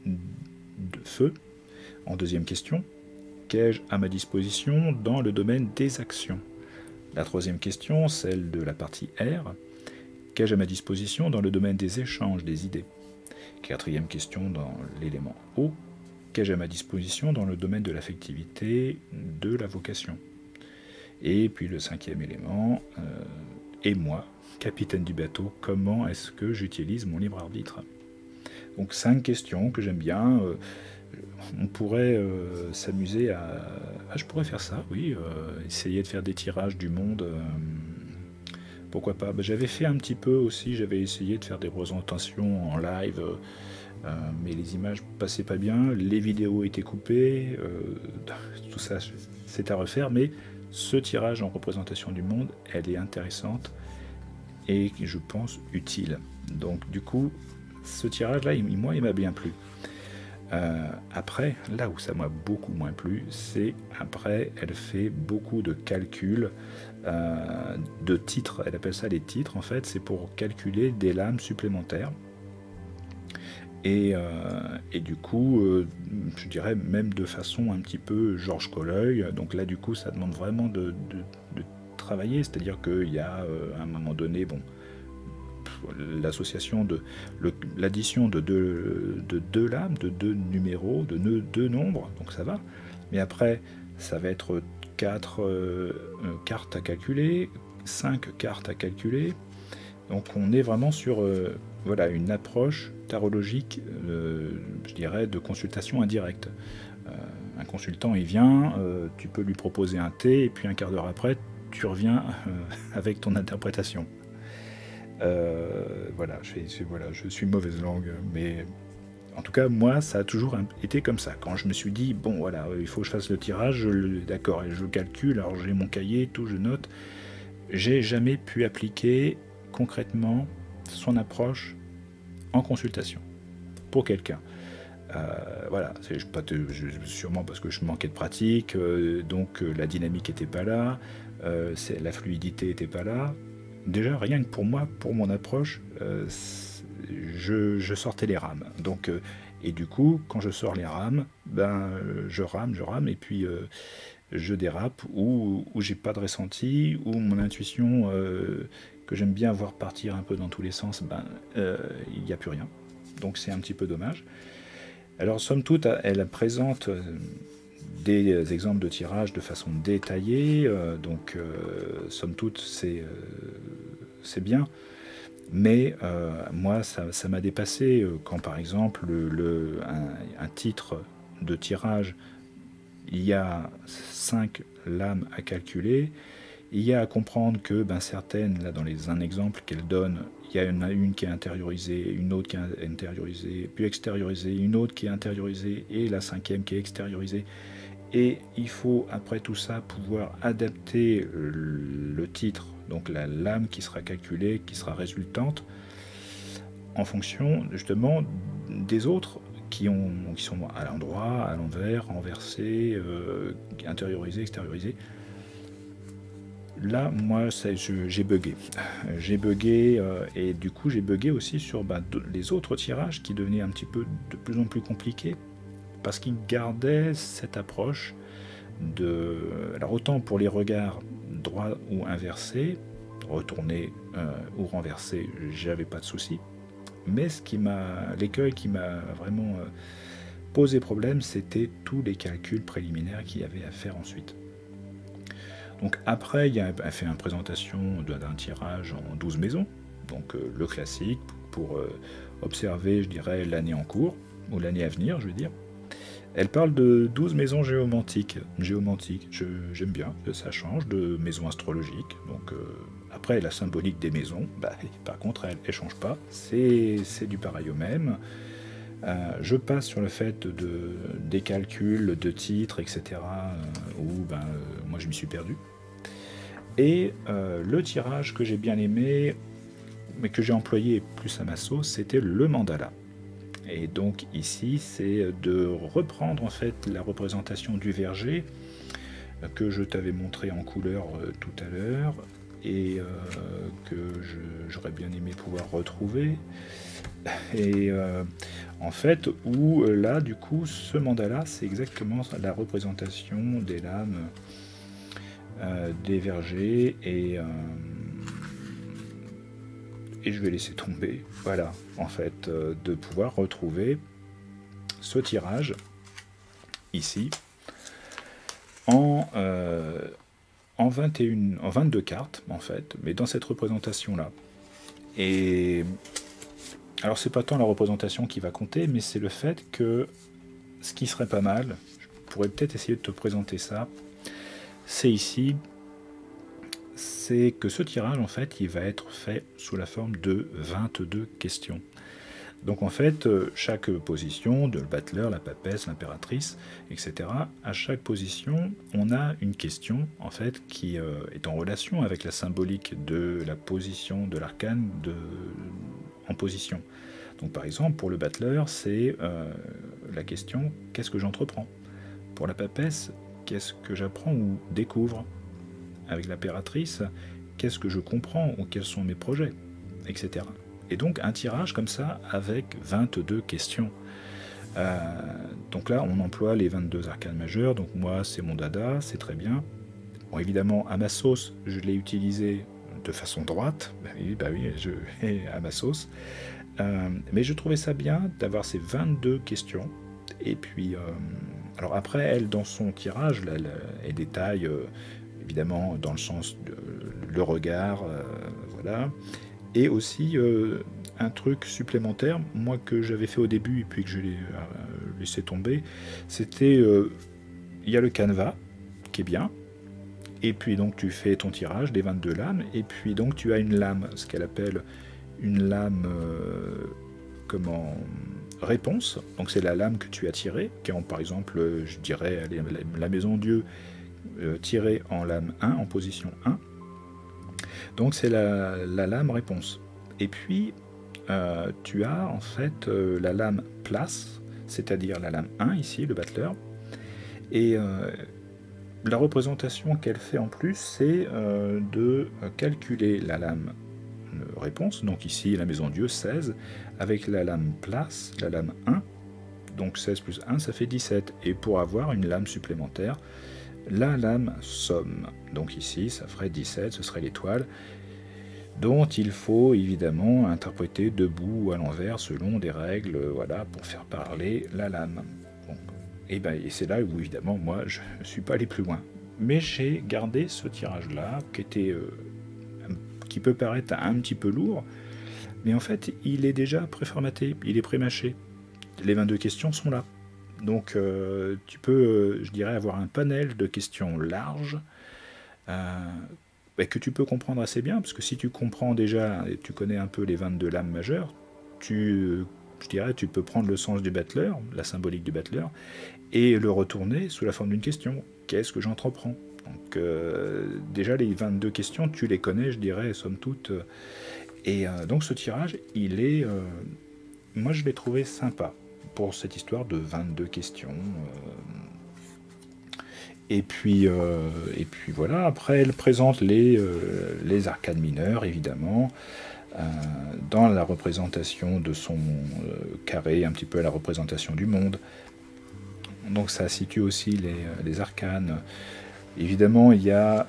de feu. En deuxième question, qu'ai-je à ma disposition dans le domaine des actions? La troisième question, celle de la partie air, qu'ai-je à ma disposition dans le domaine des échanges, des idées? Quatrième question dans l'élément eau, qu'ai-je à ma disposition dans le domaine de l'affectivité, de la vocation? Et puis le cinquième élément, et moi, capitaine du bateau, comment est-ce que j'utilise mon libre arbitre? Donc 5 questions que j'aime bien. on pourrait s'amuser à... Ah, je pourrais faire ça, oui, essayer de faire des tirages du monde. Pourquoi pas? Bah, j'avais fait un petit peu aussi, j'avais essayé de faire des représentations en live, mais les images passaient pas bien, les vidéos étaient coupées, tout ça c'est à refaire, mais ce tirage en représentation du monde, elle est intéressante et je pense utile. Donc du coup, ce tirage-là, moi, il m'a bien plu. Après, là où ça m'a beaucoup moins plu, c'est après, elle fait beaucoup de calculs de titres. Elle appelle ça les titres, en fait, c'est pour calculer des lames supplémentaires. Et du coup, je dirais même de façon un petit peu Georges Colleuil. Donc là, du coup, ça demande vraiment de travailler. C'est-à-dire qu'il y a à un moment donné, bon, l'association de l'addition de deux lames, de deux numéros, de deux nombres, donc ça va. Mais après, ça va être 4 cartes à calculer, 5 cartes à calculer. Donc on est vraiment sur voilà, une approche tarologique, je dirais, de consultation indirecte. Un consultant, il vient, tu peux lui proposer un thé, et puis un quart d'heure après, tu reviens avec ton interprétation. Voilà, je suis mauvaise langue, mais en tout cas, moi, ça a toujours été comme ça. Quand je me suis dit, bon, voilà, il faut que je fasse le tirage, d'accord, et je calcule, alors j'ai mon cahier, tout, je note. J'ai jamais pu appliquer concrètement son approche en consultation pour quelqu'un. Voilà, sûrement parce que je manquais de pratique, donc la dynamique n'était pas là, la fluidité n'était pas là. Déjà, rien que pour moi, pour mon approche, je sortais les rames. Donc, et du coup, quand je sors les rames, ben, je rame, et puis je dérape, ou j'ai pas de ressenti, ou mon intuition, que j'aime bien voir partir un peu dans tous les sens, ben, il n'y a plus rien. Donc c'est un petit peu dommage. Alors, somme toute, elle présente des exemples de tirage de façon détaillée, donc somme toute c'est bien, mais moi ça m'a dépassé quand par exemple un titre de tirage, il y a 5 lames à calculer, il y a à comprendre que certaines, là dans un exemple qu'elle donne, il y en a une qui est intériorisée, une autre qui est intériorisée, puis extériorisée, une autre qui est intériorisée, et la cinquième qui est extériorisée. Et il faut, après tout ça, pouvoir adapter le titre, donc la lame qui sera calculée, qui sera résultante, en fonction justement des autres qui sont à l'endroit, à l'envers, renversés, intériorisés, extériorisés. Là, moi, j'ai bugué. J'ai bugué, et du coup, j'ai bugué aussi sur les autres tirages qui devenaient un petit peu de plus en plus compliqués, parce qu'ils gardaient cette approche de... Alors autant pour les regards droits ou inversés, retournés ou renversés, j'avais pas de souci. Mais l'écueil qui m'a vraiment posé problème, c'était tous les calculs préliminaires qu'il y avait à faire ensuite. Donc après, elle a fait une présentation d'un tirage en 12 maisons, donc le classique, pour observer, je dirais, l'année en cours, ou l'année à venir, je veux dire. Elle parle de 12 maisons géomantiques. J'aime bien, ça change de maisons astrologiques. Donc après, la symbolique des maisons, par contre, elle ne change pas. C'est du pareil au même. Je passe sur le fait des calculs de titres, etc. Où moi je m'y suis perdu. Et le tirage que j'ai bien aimé, mais que j'ai employé plus à ma sauce, c'était le mandala. Et donc ici, c'est de reprendre en fait la représentation du verger que je t'avais montré en couleur tout à l'heure, et que j'aurais bien aimé pouvoir retrouver. Et en fait, où là, du coup, ce mandala, c'est exactement la représentation des lames des vergers, et je vais laisser tomber, voilà, en fait, de pouvoir retrouver ce tirage ici en 22 cartes, en fait, mais dans cette représentation-là. Et alors, c'est pas tant la représentation qui va compter, mais c'est le fait que ce qui serait pas mal, je pourrais peut-être essayer de te présenter ça, c'est ici, c'est que ce tirage, en fait, il va être fait sous la forme de 22 questions. Donc en fait, chaque position, de le battleur, la papesse, l'impératrice, etc., à chaque position, on a une question, en fait, qui est en relation avec la symbolique de la position de l'arcane en position. Donc par exemple, pour le battleur, c'est la question « Qu'est-ce que j'entreprends ?» Pour la papesse, « Qu'est-ce que j'apprends ou découvre ?» Avec l'impératrice, « Qu'est-ce que je comprends ou quels sont mes projets ?» Etc. Et donc un tirage comme ça avec 22 questions. Donc là, on emploie les 22 arcanes majeures. Donc moi, c'est mon dada, c'est très bien. Bon, évidemment, à ma sauce, je l'ai utilisé de façon droite. Bah oui, je à ma sauce. Mais je trouvais ça bien d'avoir ces 22 questions. Et puis, alors après, elle, dans son tirage, là, elle détaille, évidemment, dans le sens de le regard, voilà. Et aussi, un truc supplémentaire, moi, que j'avais fait au début, et puis que je l'ai laissé tomber, c'était, il y a le canevas, qui est bien, et puis donc tu fais ton tirage des 22 lames, et puis donc tu as une lame, ce qu'elle appelle une lame réponse. Donc c'est la lame que tu as tirée, qui est par exemple, je dirais, la maison Dieu tirée en lame 1, en position 1. Donc c'est la lame réponse. Et puis tu as en fait la lame place, c'est-à-dire la lame 1 ici, le battleur. Et la représentation qu'elle fait en plus, c'est de calculer la lame réponse, donc ici la maison Dieu 16, avec la lame place, la lame 1, donc 16 plus 1, ça fait 17. Et pour avoir une lame supplémentaire, la lame somme, donc ici ça ferait 17, ce serait l'étoile, dont il faut évidemment interpréter debout ou à l'envers selon des règles, voilà, pour faire parler la lame. Bon. Et c'est là où évidemment moi je ne suis pas allé plus loin. Mais j'ai gardé ce tirage-là qui peut paraître un petit peu lourd, mais en fait il est déjà préformaté, il est prémâché. Les 22 questions sont là. Donc tu peux, je dirais, avoir un panel de questions larges que tu peux comprendre assez bien, parce que si tu comprends déjà et tu connais un peu les 22 lames majeures, je dirais, tu peux prendre le sens du battleur, la symbolique du battleur, et le retourner sous la forme d'une question. Qu'est-ce que j'entreprends? Donc déjà les 22 questions, tu les connais, je dirais, somme toute. Et donc ce tirage, il est... moi je l'ai trouvé sympa pour cette histoire de 22 questions. Et puis voilà, après elle présente les arcanes mineures, évidemment, dans la représentation de son carré, un petit peu à la représentation du monde. Donc ça situe aussi les arcanes. Évidemment, il y a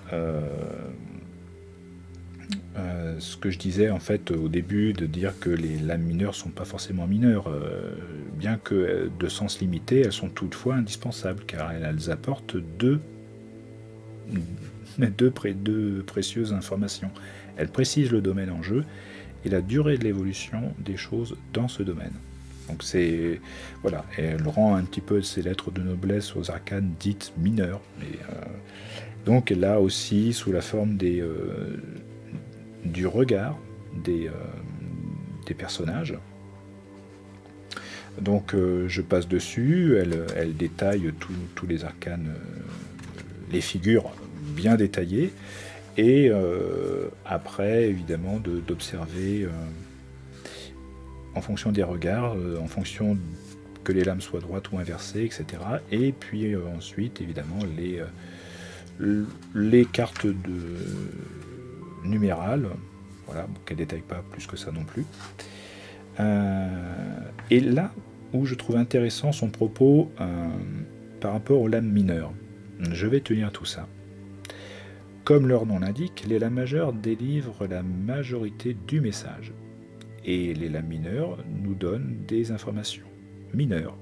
ce que je disais en fait au début, de dire que les lames mineures sont pas forcément mineures, bien que de sens limité, elles sont toutefois indispensables, car elles apportent deux précieuses informations. Elles précisent le domaine en jeu et la durée de l'évolution des choses dans ce domaine. Donc c'est... Voilà, et elle rend un petit peu ces lettres de noblesse aux arcanes dites mineures. Et, donc là aussi, sous la forme du regard des personnages. Donc je passe dessus, elle détaille tous les arcanes, les figures bien détaillées, et après évidemment d'observer en fonction des regards, en fonction que les lames soient droites ou inversées, etc. Et puis ensuite évidemment les cartes numérales, voilà, qu'elle ne détaille pas plus que ça non plus. Et là où je trouve intéressant son propos par rapport aux lames mineures, je vais tenir tout ça. Comme leur nom l'indique, les lames majeures délivrent la majorité du message, et les lames mineures nous donnent des informations mineures.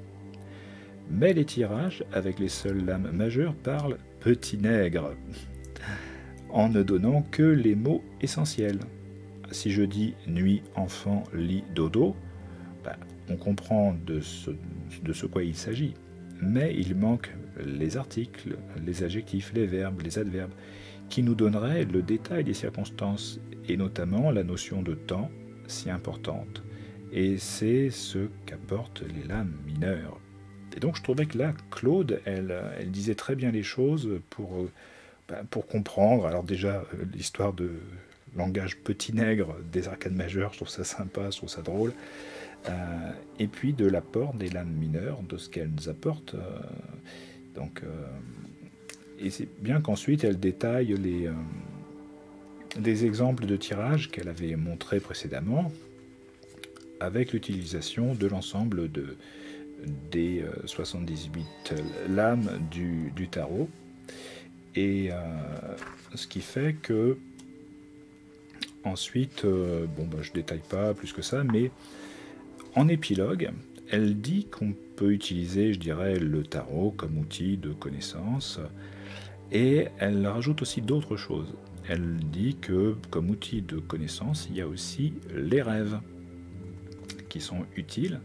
Mais les tirages avec les seules lames majeures parlent petit nègre, en ne donnant que les mots essentiels. Si je dis nuit, enfant, lit, dodo, on comprend de ce quoi il s'agit. mais il manque les articles, les adjectifs, les verbes, les adverbes, qui nous donneraient le détail des circonstances, et notamment la notion de temps si importante. Et c'est ce qu'apportent les lames mineures. Et donc je trouvais que là, Claude, elle disait très bien les choses pour comprendre. Alors déjà, l'histoire de langage petit nègre des arcades majeures, je trouve ça sympa, je trouve ça drôle. Et puis de l'apport des lames mineures, de ce qu'elles nous apportent. Et c'est bien qu'ensuite elle détaille des exemples de tirage qu'elle avait montrés précédemment, avec l'utilisation de l'ensemble des 78 lames du tarot. Et ce qui fait que ensuite, je détaille pas plus que ça, mais en épilogue, elle dit qu'on peut utiliser, je dirais, le tarot comme outil de connaissance, et elle rajoute aussi d'autres choses. Elle dit que comme outil de connaissance, il y a aussi les rêves qui sont utiles,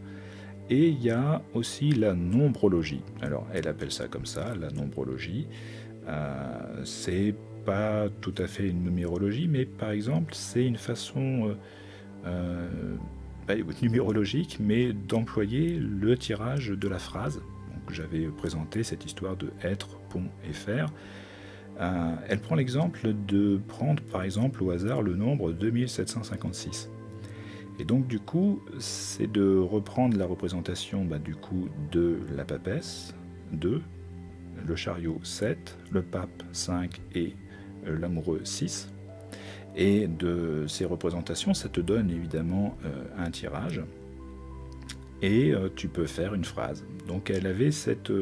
et il y a aussi la nombrologie. Alors elle appelle ça comme ça, la nombrologie. C'est pas tout à fait une numérologie, mais par exemple c'est une façon numérologique, mais d'employer le tirage de la phrase. Donc j'avais présenté cette histoire de être, pont et faire. Elle prend l'exemple de prendre par exemple au hasard le nombre 2756. Et donc du coup, c'est de reprendre la représentation du coup de la papesse 2, le chariot 7, le pape 5 et l'amoureux 6. Et de ces représentations, ça te donne évidemment un tirage. Et tu peux faire une phrase. Donc elle avait cette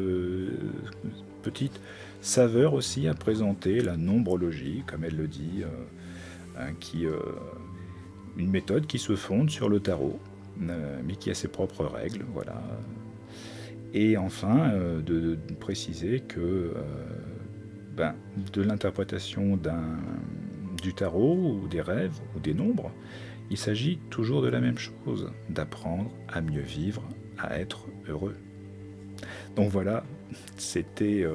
petite saveur aussi à présenter la nombrologie, comme elle le dit, une méthode qui se fonde sur le tarot, mais qui a ses propres règles, voilà. Et enfin, de préciser que de l'interprétation du tarot, ou des rêves, ou des nombres, il s'agit toujours de la même chose, d'apprendre à mieux vivre, à être heureux. Donc voilà, c'était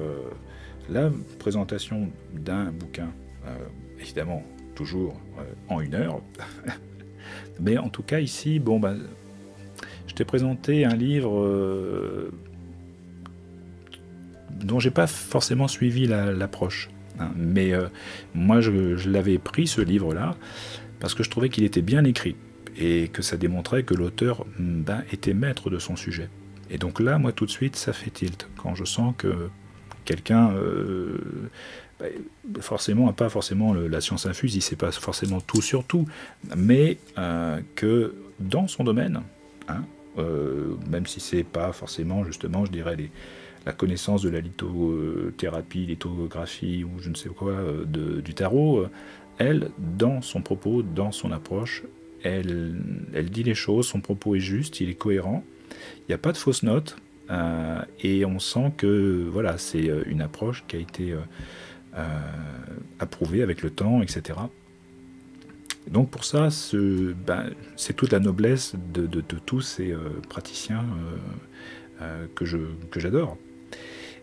la présentation d'un bouquin, évidemment toujours en 1 heure, mais en tout cas ici, je t'ai présenté un livre dont j'ai pas forcément suivi l'approche, hein, mais moi je l'avais pris ce livre-là parce que je trouvais qu'il était bien écrit et que ça démontrait que l'auteur était maître de son sujet. Et donc là, moi tout de suite, ça fait tilt quand je sens que quelqu'un forcément, pas forcément la science infuse, il sait pas forcément tout sur tout, mais que dans son domaine, hein, même si c'est pas forcément justement, je dirais, la connaissance de la lithothérapie, lithographie ou je ne sais quoi du tarot, elle, dans son propos, dans son approche, elle dit les choses, son propos est juste, il est cohérent, il n'y a pas de fausses notes, et on sent que voilà, c'est une approche qui a été approuvée avec le temps, etc. Donc pour ça, c'est toute la noblesse de tous ces praticiens que j'adore.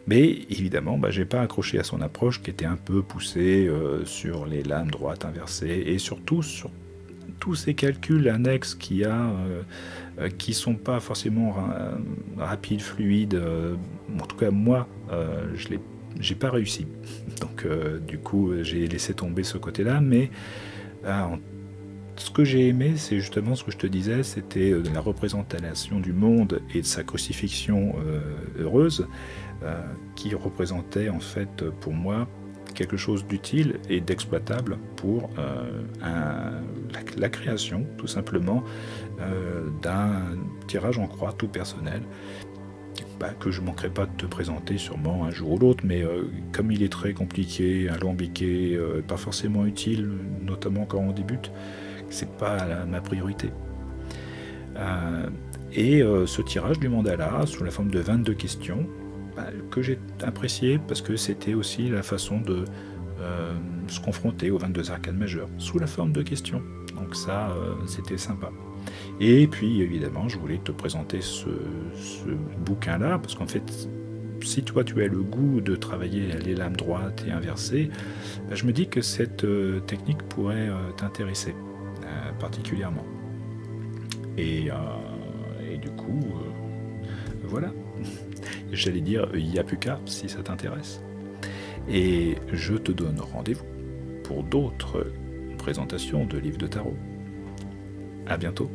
Mais évidemment, j'ai pas accroché à son approche qui était un peu poussée sur les lames droites inversées et surtout sur tous ces calculs annexes qu'il y a qui sont pas forcément rapides, fluides. En tout cas, moi, j'ai pas réussi. Donc du coup, j'ai laissé tomber ce côté-là, mais ce que j'ai aimé, c'est justement ce que je te disais, c'était la représentation du monde et de sa crucifixion heureuse, qui représentait en fait pour moi quelque chose d'utile et d'exploitable pour la création, tout simplement, d'un tirage en croix tout personnel, que je ne manquerai pas de te présenter sûrement un jour ou l'autre, mais comme il est très compliqué, alambiqué, pas forcément utile, notamment quand on débute, c'est pas ma priorité. Et ce tirage du mandala, sous la forme de 22 questions, que j'ai apprécié parce que c'était aussi la façon de se confronter aux 22 arcades majeures, sous la forme de questions. Donc ça, c'était sympa. Et puis, évidemment, je voulais te présenter ce bouquin-là, parce qu'en fait, si toi tu as le goût de travailler les lames droites et inversées, je me dis que cette technique pourrait t'intéresser particulièrement. Et du coup, voilà. J'allais dire, il n'y a plus qu'à si ça t'intéresse. Et je te donne rendez-vous pour d'autres présentations de livres de tarot. À bientôt.